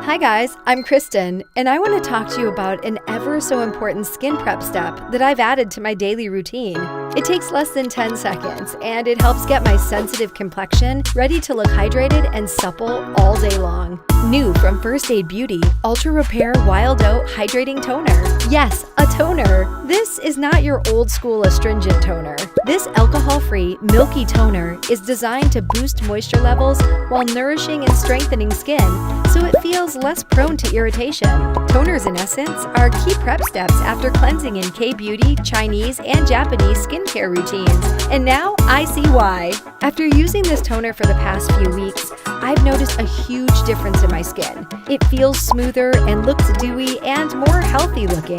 Hi guys, I'm Kristen, and I want to talk to you about an ever so important skin prep step that I've added to my daily routine. It takes less than 10 seconds, and it helps get my sensitive complexion ready to look hydrated and supple all day long. New from First Aid Beauty, Ultra Repair Wild Oat Hydrating Toner. Yes, a toner. This is not your old school astringent toner. This alcohol-free, milky toner is designed to boost moisture levels while nourishing and strengthening skin, so it feels less prone to irritation. Toners, in essence, are key prep steps after cleansing in K-beauty, Chinese, and Japanese skincare routines. And now I see why. After using this toner for the past few weeks, I've noticed a huge difference in my skin. It feels smoother and looks dewy and more healthy looking.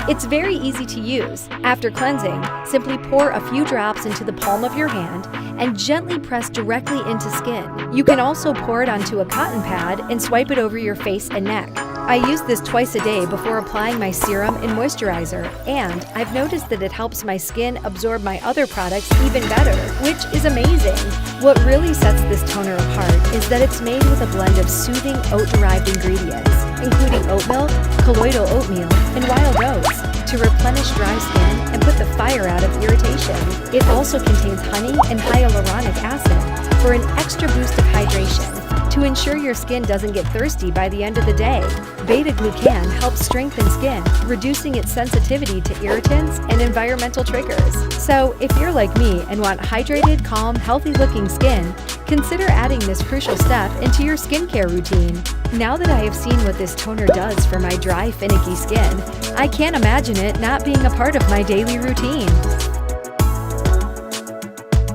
It's very easy to use. After cleansing, simply pour a few drops into the palm of your hand and gently press directly into skin. You can also pour it onto a cotton pad and swipe it over your face and neck. I use this twice a day before applying my serum and moisturizer, and I've noticed that it helps my skin absorb my other products even better, which is amazing. What really sets this toner apart is that it's made with a blend of soothing oat-derived ingredients, including oat milk, colloidal oatmeal, and wild oats, to replenish dry skin and put the fire out of irritation. It also contains honey and hyaluronic acid for an extra boost of hydration, to ensure your skin doesn't get thirsty by the end of the day. Beta-glucan helps strengthen skin, reducing its sensitivity to irritants and environmental triggers. So if you're like me and want hydrated, calm, healthy-looking skin, consider adding this crucial step into your skincare routine. Now that I have seen what this toner does for my dry, finicky skin, I can't imagine it not being a part of my daily routine.